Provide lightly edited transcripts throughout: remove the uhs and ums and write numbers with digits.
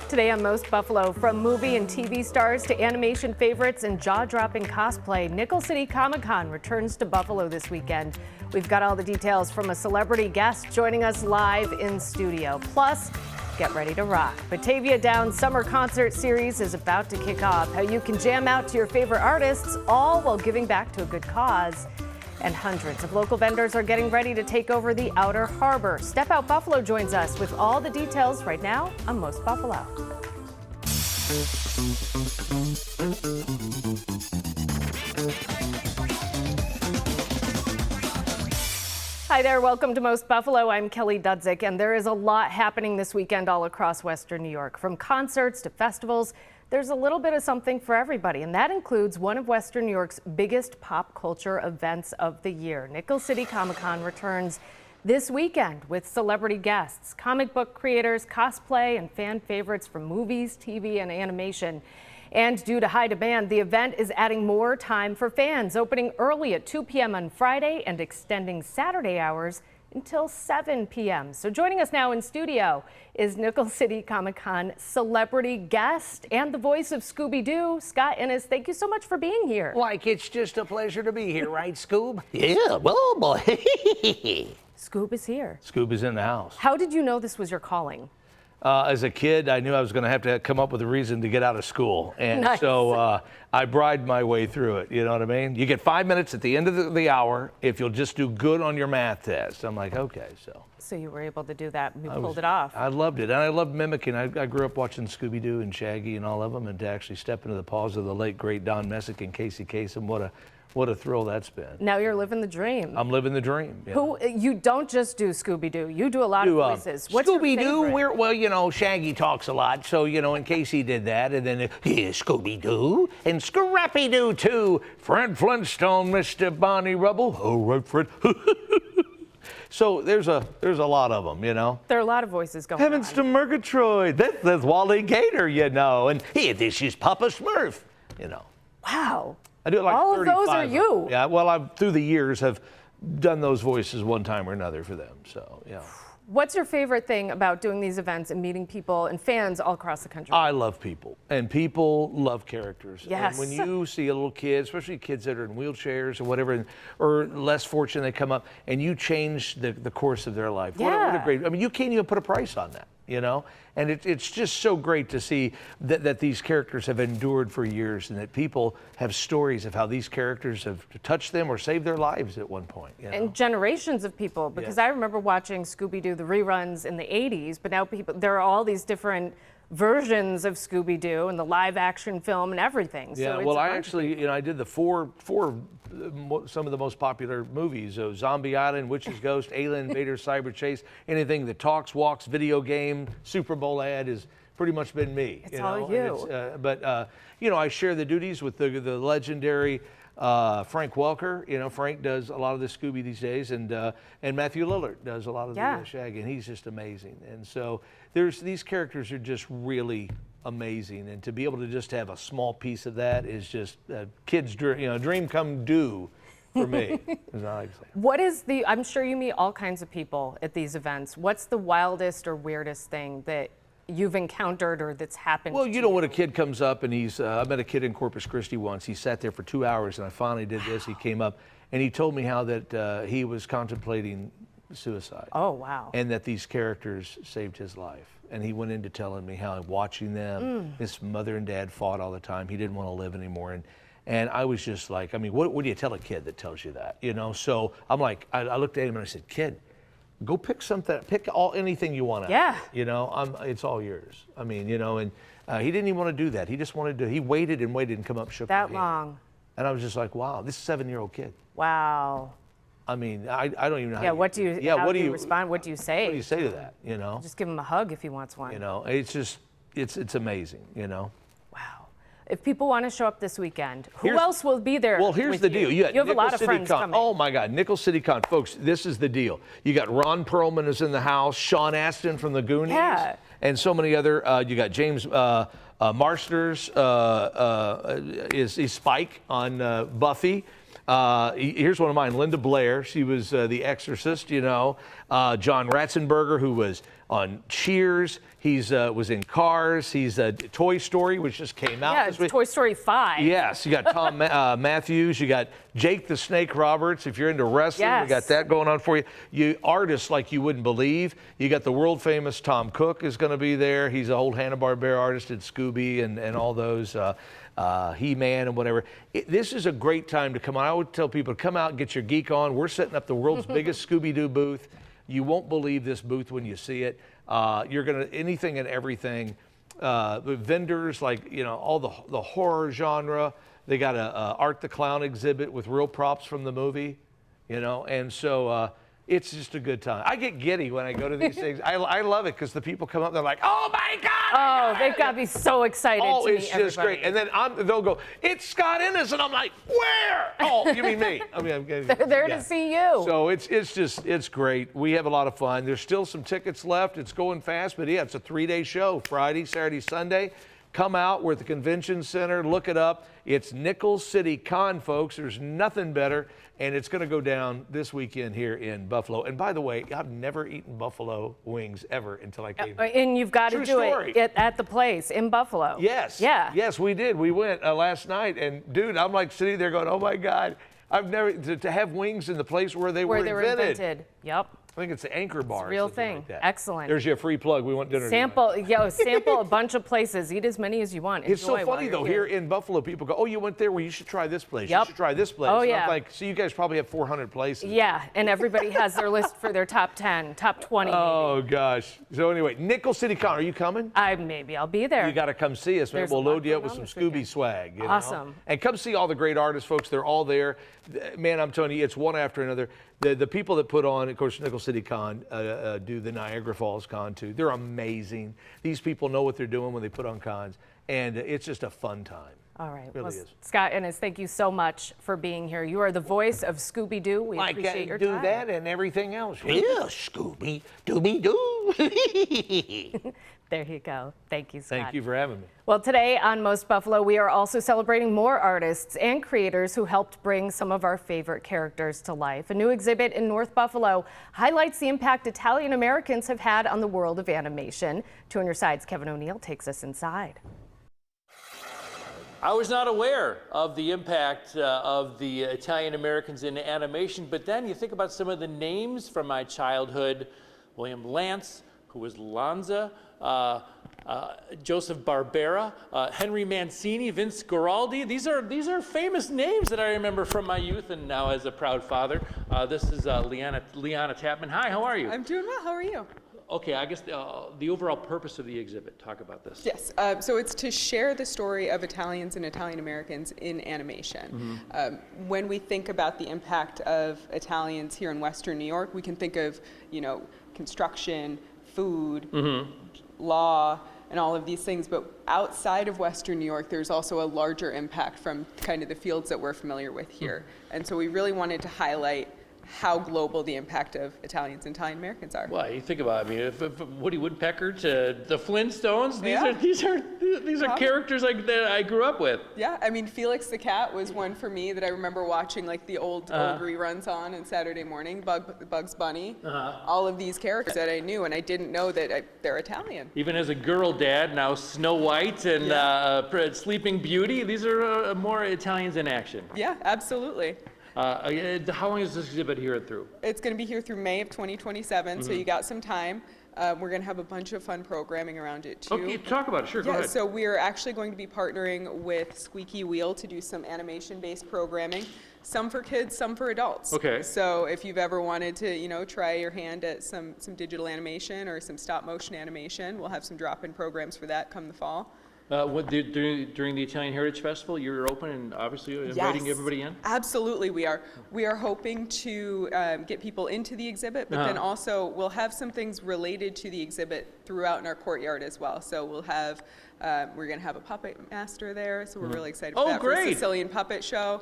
Today on Most Buffalo, from movie and TV stars to animation favorites and jaw-dropping cosplay, Nickel City Comic-Con returns to Buffalo this weekend. We've got all the details from a celebrity guest joining us live in studio. Plus, get ready to rock. Batavia Down's summer concert series is about to kick off. How you can jam out to your favorite artists, all while giving back to a good cause. And hundreds of local vendors are getting ready to take over the Outer Harbor. Step Out Buffalo joins us with all the details right now on Most Buffalo. Hi there, welcome to Most Buffalo. I'm Kelly Dudzik, and there is a lot happening this weekend all across Western New York. From concerts to festivals, there's a little bit of something for everybody, and that includes one of Western New York's biggest pop culture events of the year. Nickel City Comic-Con returns this weekend with celebrity guests, comic book creators, cosplay, and fan favorites from movies, TV, and animation. And due to high demand, the event is adding more time for fans, opening early at 2 p.m. on Friday and extending Saturday hours until 7 p.m. So joining us now in studio is Nickel City Comic-Con celebrity guest and the voice of Scooby-Doo, Scott Innes. Thank you so much for being here. Like, it's just a pleasure to be here, right, Scoob? Yeah, well, boy. Scoob is here. Scoob is in the house. How did you know this was your calling? As a kid, I knew I was going to have to come up with a reason to get out of school. And Nice. so I bribed my way through it. You know what I mean? You get 5 minutes at the end of the hour if you'll just do good on your math test. I'm like, okay, so. So you were able to do that and you pulled it off. I loved it. And I loved mimicking. I grew up watching Scooby-Doo and Shaggy and all of them. And to actually step into the paws of the late, great Don Messick and Casey Kasem, what a thrill that's been. Now you're living the dream. I'm living the dream. Yeah. You don't just do Scooby-Doo, you do a lot of voices. What's your Scooby-Doo, favorite? well, you know, Shaggy talks a lot, so, you know, and Casey did that, and then here's Scooby-Doo, and Scrappy-Doo, too. Fred Flintstone, Mr. Bonnie Rubble. Oh, right, Fred. So there's a lot of them, you know. There are a lot of voices going Heavens on. to Murgatroyd. That's Wally Gator, you know, and here, this is Papa Smurf, you know. Wow. I do it like all of 35 those are you. Yeah, well, I've through the years have done those voices one time or another for them. So, yeah. What's your favorite thing about doing these events and meeting people and fans all across the country? I love people, and people love characters. Yes. And when you see a little kid, especially kids that are in wheelchairs or whatever, or less fortunate, they come up and you change the course of their life. Yeah. What a great, I mean, you can't even put a price on that, you know? And it's just so great to see that these characters have endured for years and that people have stories of how these characters have touched them or saved their lives at one point. You know? And generations of people, because I remember watching Scooby-Doo, the reruns in the 80s, but now there are all these different versions of Scooby-Doo and the live action film and everything. Yeah, so well, I actually, you know, I did the four some of the most popular movies, Zombie Island, Witch's Ghost, Alien Invader, Cyber Chase, anything that talks, walks, video game, Super Bowl ad has pretty much been me. It's you know? all you. But you know, I share the duties with the legendary Frank Welker. You know, Frank does a lot of the Scooby these days, and Matthew Lillard does a lot of the Shaggy, and he's just amazing. And so these characters are just really amazing, and to be able to just have a small piece of that is just kids' dream come due for me. What is I'm sure you meet all kinds of people at these events. What's the wildest or weirdest thing that you've encountered or that's happened? Well, you know, when a kid comes up and I met a kid in Corpus Christi once. He sat there for 2 hours, and I finally did this. He came up and he told me how that he was contemplating suicide. Oh, wow. And that these characters saved his life. And he went into telling me how watching them, his mother and dad fought all the time. He didn't want to live anymore. And I was just like, I mean, what do you tell a kid that tells you that? You know, so I'm like, I looked at him and I said, kid, go pick something, anything you want. Yeah. You know, it's all yours. I mean, you know, and he didn't even want to do that. He just wanted to, he waited and waited and come up, shook that my hand. long. And I was just like, wow, this 7-year-old kid. Wow. I mean, I don't even know. Yeah, what do you respond? What do you say? What do you say to that? You know, just give him a hug if he wants one. You know, it's just, it's amazing. You know. Wow. If people want to show up this weekend, who else will be there? Well, here's the deal. You have a lot of friends coming. Oh my God, Nickel City Con, folks. This is the deal. You got Ron Perlman is in the house, Sean Astin from the Goonies, and so many other. You got James Marsters is Spike on Buffy. Here's one of mine, Linda Blair. She was The Exorcist, you know. John Ratzenberger, who was on Cheers. He's was in Cars. He's Toy Story, which just came out. Yeah, it's Toy Story 5. Yes, you got Tom Matthews. You got Jake the Snake Roberts. If you're into wrestling, we got that going on for you. You artists like you wouldn't believe. You got the world famous Tom Cook is going to be there. He's an old Hanna-Barbera artist at Scooby and all those. He-Man and whatever. This is a great time to come on. I would tell people to come out and get your geek on. We're setting up the world's biggest Scooby-Doo booth. You won't believe this booth when you see it. You're gonna anything and everything. The vendors, like all the horror genre. They got a Art the Clown exhibit with real props from the movie, and so. It's just a good time. I get giddy when I go to these things. I love it because the people come up, they're like, "Oh my God!" Oh, they've got to be so excited to meet it's just great. And then they'll go, "It's Scott Innes," and I'm like, "Where?" Oh, you mean me? I mean, I'm getting, they're there to see you. So it's great. We have a lot of fun. There's still some tickets left. It's going fast, but yeah, it's a 3-day show: Friday, Saturday, Sunday. Come out. We're at the convention center. Look it up. It's Nickel City Con, folks. There's nothing better. And it's going to go down this weekend here in Buffalo. And by the way, I've never eaten buffalo wings ever until I came here. And you've got to do it at the place in Buffalo. Yes. Yeah. Yes, we did. We went last night. And, dude, I'm like sitting there going, oh, my God. I've never, to have wings in the place where they were invented. Yep. I think it's the Anchor Bar. It's a real thing. Like that. Excellent. There's your free plug. We want dinner sample a bunch of places. Eat as many as you want. It's so funny, though. Here in Buffalo, people go, oh, you went there? Well, you should try this place. Yep. You should try this place. Oh, and yeah. I'm like, so you guys probably have 400 places. Yeah, and everybody has their list for their top 10, top 20. Oh, gosh. So anyway, Nickel City Con, are you coming? Maybe I'll be there. You got to come see us, man. We'll load you up with some Scooby swag. Awesome. And come see all the great artists, folks. They're all there. Man, I'm telling you, it's one after another. The people that put on, of course, Nickel City Con do the Niagara Falls Con, too. They're amazing. These people know what they're doing when they put on cons, and it's just a fun time. All right. It really is. Scott Innes, thank you so much for being here. You are the voice of Scooby-Doo. We appreciate your time. I can do that and everything else. Yeah, Scooby-Dooby-Doo. There you go. Thank you, Scott. Thank you for having me. Well, today on Most Buffalo, we are also celebrating more artists and creators who helped bring some of our favorite characters to life. A new exhibit in North Buffalo highlights the impact Italian Americans have had on the world of animation. 2 on your sides, Kevin O'Neill takes us inside. I was not aware of the impact of the Italian Americans in animation, but then you think about some of the names from my childhood: William Lance, who was Lanza, Joseph Barbera, Henry Mancini, Vince Guaraldi. These are famous names that I remember from my youth and now as a proud father. This is Liana Tapman. Hi, how are you? I'm doing well. How are you? Okay, I guess the overall purpose of the exhibit, talk about this. Yes, so it's to share the story of Italians and Italian Americans in animation. When we think about the impact of Italians here in Western New York, we can think of, construction, food, law, and all of these things, but outside of Western New York, there's also a larger impact from kind of the fields that we're familiar with here. And so we really wanted to highlight how global the impact of Italians and Italian Americans are. Well, you think about it, from Woody Woodpecker to the Flintstones, these are characters that I grew up with. Yeah, I mean, Felix the Cat was one for me that I remember watching like the old reruns on Saturday morning, Bugs Bunny, all of these characters that I knew, and I didn't know that they're Italian. Even as a girl dad, now Snow White and Sleeping Beauty, these are more Italians in action. Yeah, absolutely. How long is this exhibit here through? It's going to be here through May of 2027, so you got some time. We're going to have a bunch of fun programming around it too. Okay, talk about it. Sure, go ahead. So we're actually going to be partnering with Squeaky Wheel to do some animation-based programming. Some for kids, some for adults. Okay. So if you've ever wanted to, try your hand at some digital animation or some stop-motion animation, we'll have some drop-in programs for that come the fall. During the Italian Heritage Festival, you're open and obviously inviting everybody in? Absolutely, we are. We are hoping to get people into the exhibit, but then also we'll have some things related to the exhibit throughout in our courtyard as well. So we'll have, we're going to have a puppet master there, so we're really excited for that. Great. For the Sicilian Puppet Show.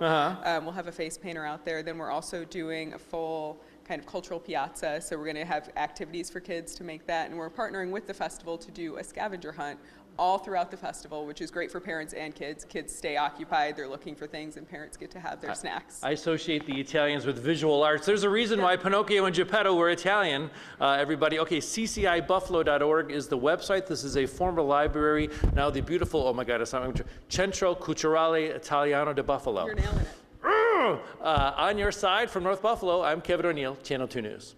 We'll have a face painter out there. Then we're also doing a full kind of cultural piazza, so we're going to have activities for kids to make that, and we're partnering with the festival to do a scavenger hunt all throughout the festival, which is great for parents and kids. Kids stay occupied, they're looking for things, and parents get to have their snacks. I associate the Italians with visual arts. There's a reason why Pinocchio and Geppetto were Italian, everybody. Okay, ccibuffalo.org is the website. This is a former library, now the beautiful, oh my God, it's not Centro Culturale Italiano de Buffalo. You're nailing it. On your side from North Buffalo, I'm Kevin O'Neill, Channel 2 News.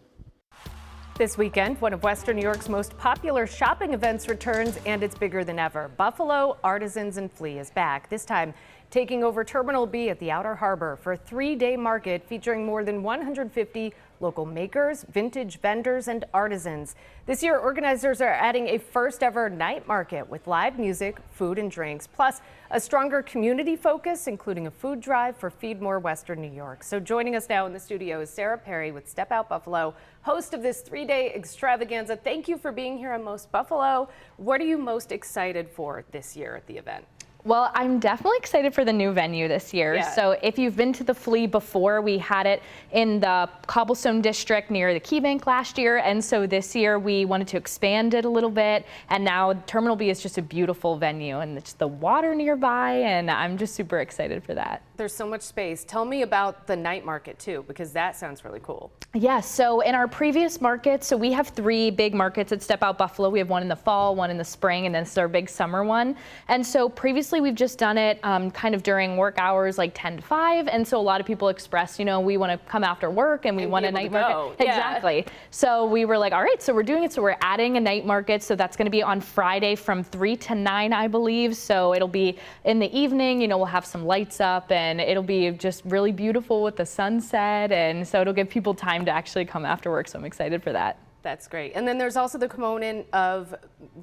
This weekend, one of Western New York's most popular shopping events returns, and it's bigger than ever. Buffalo, Artisans, and Flea is back, this time taking over Terminal B at the Outer Harbor for a 3-day market featuring more than 150 local makers, vintage vendors, and artisans. This year, organizers are adding a first-ever night market with live music, food and drinks, plus a stronger community focus, including a food drive for Feed More Western New York. So joining us now in the studio is Sarah Perry with Step Out Buffalo, host of this 3-day extravaganza. Thank you for being here on Most Buffalo. What are you most excited for this year at the event? Well, I'm definitely excited for the new venue this year. Yeah. So if you've been to the Flea before, we had it in the Cobblestone District near the Key Bank last year. And so this year we wanted to expand it a little bit. And now Terminal B is just a beautiful venue, and it's the water nearby. And I'm just super excited for that. There's so much space. Tell me about the night market too, because that sounds really cool. Yeah, so in our previous markets, so we have 3 big markets at Step Out Buffalo. We have one in the fall, one in the spring, and then it's our big summer one. And so previously we've just done it kind of during work hours, like 10 to 5. And so a lot of people expressed, you know, we want to come after work and we want a night market. Yeah. Exactly. So we were like, all right, so we're doing it. So we're adding a night market. So that's going to be on Friday from 3 to 9, I believe. So it'll be in the evening, you know, we'll have some lights up and it'll be just really beautiful with the sunset. And so it'll give people time to actually come after work. So I'm excited for that. That's great. And then there's also the component of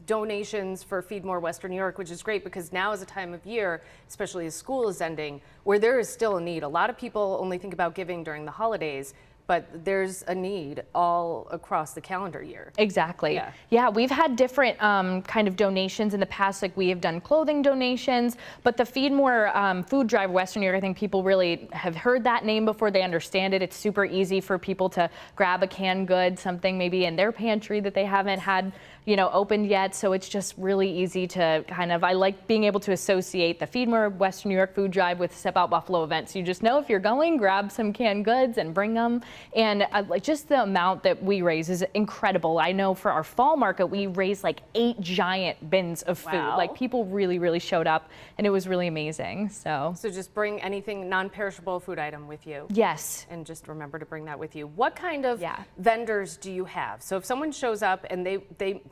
donations for Feed More Western New York, which is great because now is a time of year, especially as school is ending, where there is still a need. A lot of people only think about giving during the holidays, but there's a need all across the calendar year. Exactly. Yeah, we've had different kind of donations in the past. Like we have done clothing donations, but the Feed More food drive Western New York, I think people really have heard that name before. They understand it. It's super easy for people to grab a canned good, something maybe in their pantry that they haven't had, you know, opened yet. So it's just really easy to kind of, I like being able to associate the Feed More Western New York food drive with Step Out Buffalo events. You just know if you're going, grab some canned goods and bring them. And like just the amount that we raise is incredible. I know for our fall market, we raised like 8 giant bins of food. Wow. Like people really, really showed up and it was really amazing. So just bring anything non-perishable food item with you. Yes. And just remember to bring that with you. What kind of vendors do you have? So if someone shows up and they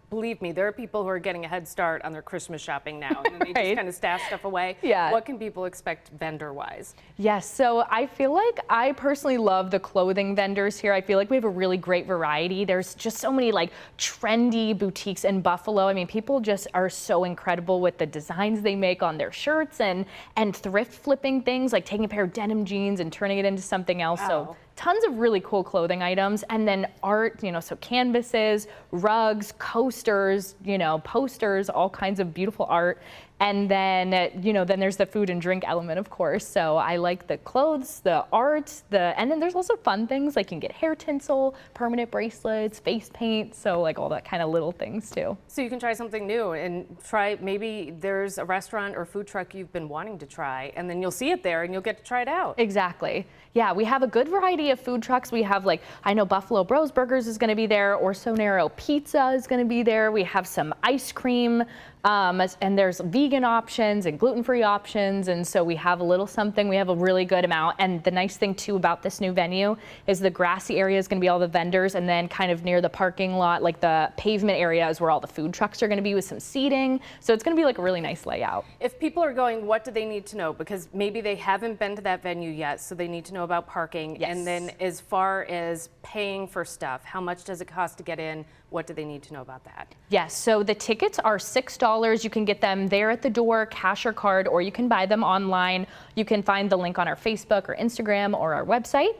believe me, there are people who are getting a head start on their Christmas shopping now, and then they just kind of stash stuff away. Yeah. What can people expect vendor-wise? Yes, so I feel like I personally love the clothing vendors here. I feel like we have a really great variety. There's just so many like trendy boutiques in Buffalo. I mean, people just are so incredible with the designs they make on their shirts and thrift flipping things, like taking a pair of denim jeans and turning it into something else. Wow. So tons of really cool clothing items, and then art, you know, so canvases, rugs, coasters, you know, posters, all kinds of beautiful art. And then, you know, then there's the food and drink element, of course. So I like the clothes, the art, and then there's also fun things like you can get hair tinsel, permanent bracelets, face paint. So like all that kind of little things too. So you can try something new and try, maybe there's a restaurant or food truck you've been wanting to try, and then you'll see it there and you'll get to try it out. Exactly. Yeah, we have a good variety of food trucks. We have like, I know Buffalo Bros Burgers is gonna be there, Orso Nero Pizza is gonna be there. We have some ice cream, and there's vegan options and gluten-free options, and so we have a little something. We have a really good amount, and the nice thing too about this new venue is the grassy area is going to be all the vendors, and then kind of near the parking lot, like the pavement area is where all the food trucks are going to be with some seating. So it's going to be like a really nice layout. If people are going, what do they need to know? Because maybe they haven't been to that venue yet, so they need to know about parking. Yes. And then as far as paying for stuff, how much does it cost to get in? What do they need to know about that? Yes, so the tickets are $6. You can get them there at the door, cash or card, or you can buy them online. You can find the link on our Facebook or Instagram or our website.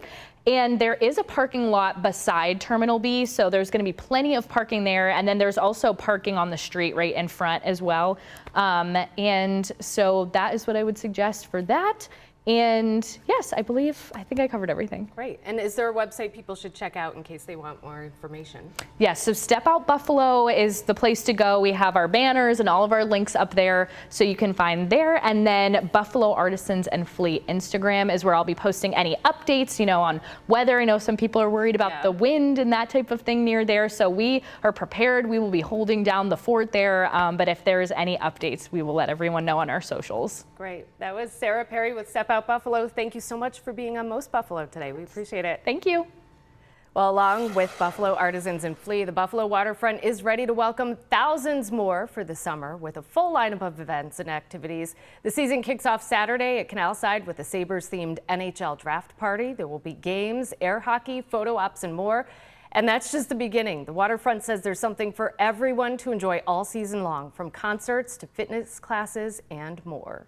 And there is a parking lot beside Terminal B, so there's going to be plenty of parking there. And then there's also parking on the street right in front as well. And so that is what I would suggest for that. And yes, I think I covered everything. Great. And is there a website people should check out in case they want more information? Yes, so Step Out Buffalo is the place to go. We have our banners and all of our links up there, so you can find there. And then Buffalo Artisans and Flea Instagram is where I'll be posting any updates, you know, on weather. I know some people are worried about the wind and that type of thing near there, so we are prepared. We will be holding down the fort there, but if there's any updates, we will let everyone know on our socials. Great. That was Sarah Perry with Step Out Buffalo. Thank you so much for being on Most Buffalo today. We appreciate it. Thank you. Well, along with Buffalo Artisans and Flea, the Buffalo Waterfront is ready to welcome thousands more for the summer with a full lineup of events and activities. The season kicks off Saturday at Canalside with a Sabres-themed NHL draft party. There will be games, air hockey, photo ops, and more. And that's just the beginning. The Waterfront says there's something for everyone to enjoy all season long, from concerts to fitness classes and more.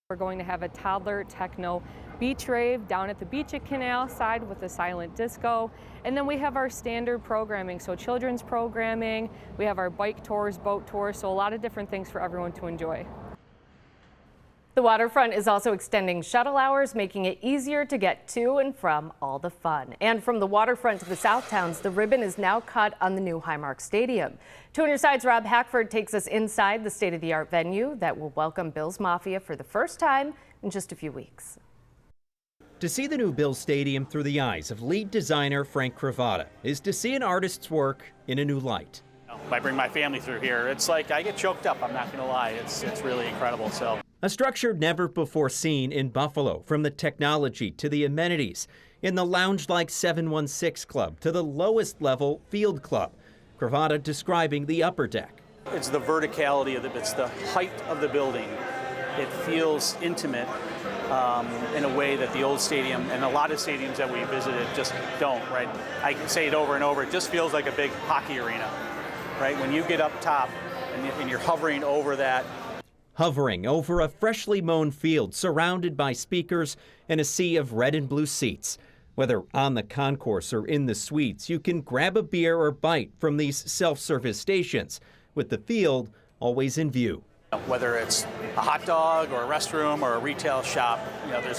We're going to have a toddler techno beach rave down at the beach at Canalside with a silent disco. And then we have our standard programming, so children's programming, we have our bike tours, boat tours, so a lot of different things for everyone to enjoy. The Waterfront is also extending shuttle hours, making it easier to get to and from all the fun. And from the waterfront to the South Towns, the ribbon is now cut on the new Highmark Stadium. 2 on Your Side's Rob Hackford takes us inside the state-of-the-art venue that will welcome Bills Mafia for the first time in just a few weeks. To see the new Bills Stadium through the eyes of lead designer Frank Cravata is to see an artist's work in a new light. I bring my family through here. It's like I get choked up, I'm not going to lie. It's really incredible. So. A structure never before seen in Buffalo, from the technology to the amenities, in the lounge-like 716 Club to the lowest level Field Club. Cravata describing the upper deck. It's the verticality of it's the height of the building. It feels intimate in a way that the old stadium and a lot of stadiums that we visited just don't, right? I can say it over and over, it just feels like a big hockey arena, right? When you get up top and you're hovering over that. Hovering over a freshly mown field surrounded by speakers and a sea of red and blue seats. Whether on the concourse or in the suites, you can grab a beer or bite from these self-service stations, with the field always in view. Whether it's a hot dog or a restroom or a retail shop, you know, they're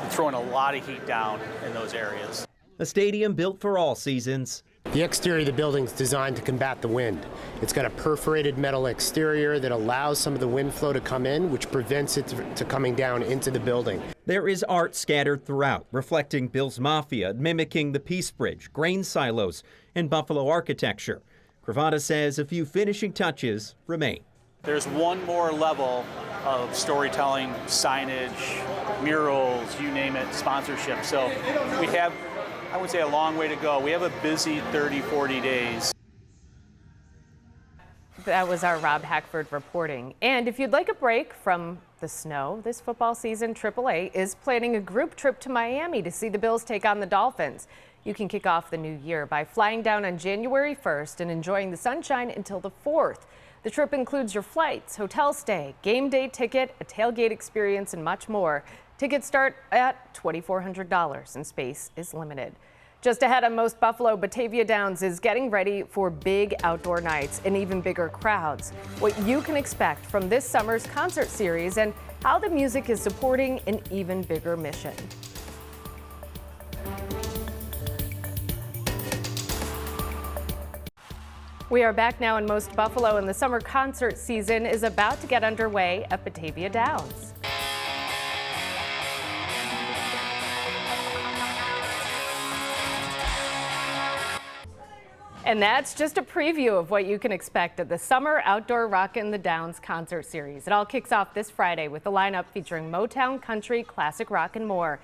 throwing a lot of heat down in those areas. A stadium built for all seasons. The exterior of the building is designed to combat the wind. It's got a perforated metal exterior that allows some of the wind flow to come in, which prevents it to coming down into the building. There is art scattered throughout, reflecting Bills Mafia, mimicking the Peace Bridge, grain silos, and Buffalo architecture. Cravata says a few finishing touches remain. There's one more level of storytelling, signage, murals, you name it, sponsorship. So we have, I would say, a long way to go. We have a busy 30, 40 days. That was our Rob Hackford reporting. And if you'd like a break from the snow this football season, AAA is planning a group trip to Miami to see the Bills take on the Dolphins. You can kick off the new year by flying down on January 1st and enjoying the sunshine until the 4th. The trip includes your flights, hotel stay, game day ticket, a tailgate experience, and much more. Tickets start at $2,400 and space is limited. Just ahead on Most Buffalo, Batavia Downs is getting ready for big outdoor nights and even bigger crowds. What you can expect from this summer's concert series and how the music is supporting an even bigger mission. We are back now in Most Buffalo, and the summer concert season is about to get underway at Batavia Downs. And that's just a preview of what you can expect at the Summer Outdoor Rockin' the Downs concert series. It all kicks off this Friday with a lineup featuring Motown, country, classic rock, and more.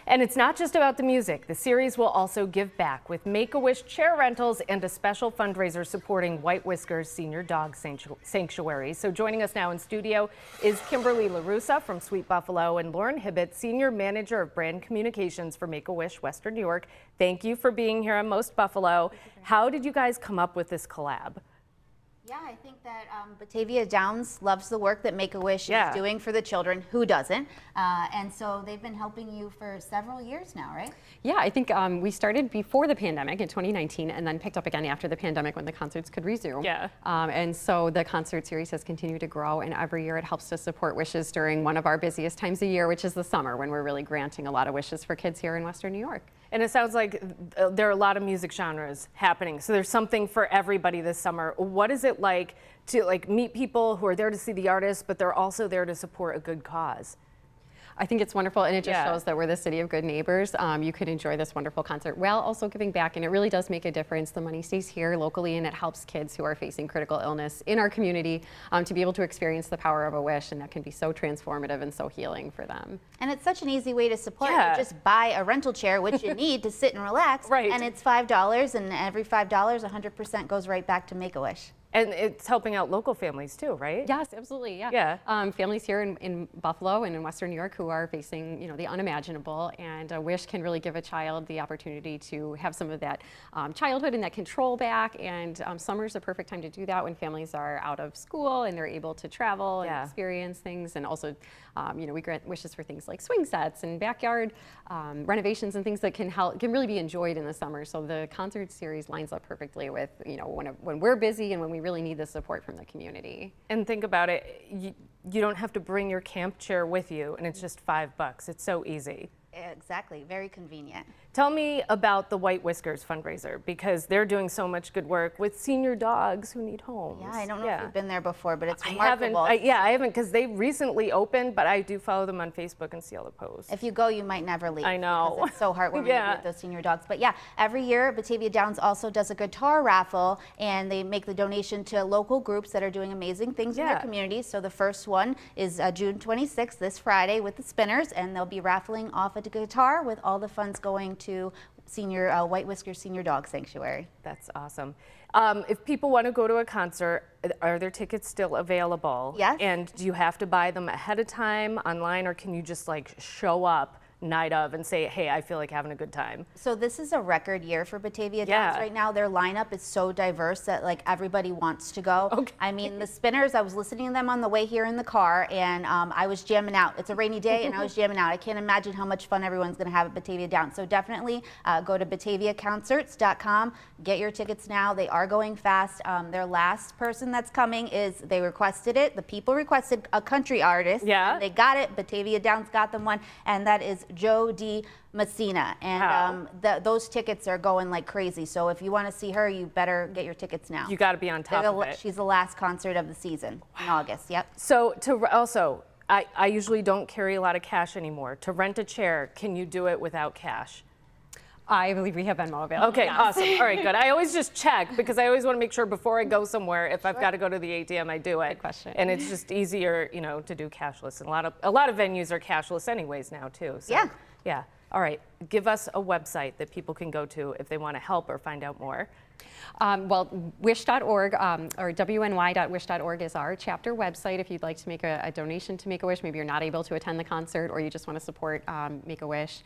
And it's not just about the music. The series will also give back with Make-A-Wish chair rentals and a special fundraiser supporting White Whiskers Senior Dog Sanctuary. So joining us now in studio is Kimberly LaRussa from Sweet Buffalo and Lauren Hibbett, Senior Manager of Brand Communications for Make-A-Wish Western New York. Thank you for being here on Most Buffalo. How did you guys come up with this collab? Yeah, I think that Batavia Downs loves the work that Make-A-Wish is doing for the children. Who doesn't? And so they've been helping you for several years now, right? Yeah, I think we started before the pandemic in 2019 and then picked up again after the pandemic when the concerts could resume. Yeah. And so the concert series has continued to grow, and every year it helps to support wishes during one of our busiest times of year, which is the summer, when we're really granting a lot of wishes for kids here in Western New York. And it sounds like there are a lot of music genres happening. So there's something for everybody this summer. What is it like to meet people who are there to see the artists, but they're also there to support a good cause? I think it's wonderful, and it just shows that we're the city of good neighbors. You could enjoy this wonderful concert while also giving back, and it really does make a difference. The money stays here locally, and it helps kids who are facing critical illness in our community to be able to experience the power of a wish, and that can be so transformative and so healing for them. And it's such an easy way to support. You just buy a rental chair, which you need to sit and relax, and it's $5, and every $5, 100% goes right back to Make-A-Wish. And it's helping out local families too, right? Yes, absolutely. Yeah. Families here in Buffalo and in Western New York who are facing, the unimaginable, and a wish can really give a child the opportunity to have some of that childhood and that control back. And summer's a perfect time to do that when families are out of school and they're able to travel and experience things. And also, we grant wishes for things like swing sets and backyard renovations and things that can really be enjoyed in the summer. So the concert series lines up perfectly with, when we're busy and when we really need the support from the community. And think about it, you don't have to bring your camp chair with you, and it's just $5. It's so easy. Exactly, very convenient. Tell me about the White Whiskers fundraiser, because they're doing so much good work with senior dogs who need homes. Yeah, I don't know if you've been there before, but it's remarkable. I haven't, because they recently opened, but I do follow them on Facebook and see all the posts. If you go, you might never leave. I know. Because it's so heartwarming with those senior dogs. But yeah, every year Batavia Downs also does a guitar raffle, and they make the donation to local groups that are doing amazing things in their communities. So the first one is June 26th, this Friday, with the Spinners, and they'll be raffling off a guitar with all the funds going to senior White Whiskers Senior Dog Sanctuary. That's awesome. If people want to go to a concert, are there tickets still available? Yes. And do you have to buy them ahead of time online, or can you just show up night of and say, hey, I feel like having a good time? So this is a record year for Batavia Downs right now. Their lineup is so diverse that everybody wants to go. Okay. I mean, the Spinners, I was listening to them on the way here in the car, and I was jamming out. It's a rainy day and I was jamming out. I can't imagine how much fun everyone's gonna have at Batavia Downs. So definitely go to bataviaconcerts.com, get your tickets now. They are going fast. Their last person that's coming they requested it. The people requested a country artist. Yeah. And they got it. Batavia Downs got them one, and that is Joe D. Messina, and those tickets are going like crazy. So if you want to see her, you better get your tickets now. You got to be on top of it. She's the last concert of the season in August. Yep. So I usually don't carry a lot of cash anymore. To rent a chair, can you do it without cash? I believe we have Venmo available. Okay, awesome. All right, good. I always just check, because I always want to make sure before I go somewhere, if I've got to go to the ATM, I do it. Good question. And it's just easier, to do cashless. And a lot of venues are cashless anyways now too. So, yeah. All right. Give us a website that people can go to if they want to help or find out more. Well, wish.org or wny.wish.org is our chapter website if you'd like to make a donation to Make-A-Wish. Maybe you're not able to attend the concert, or you just want to support Make-A-Wish.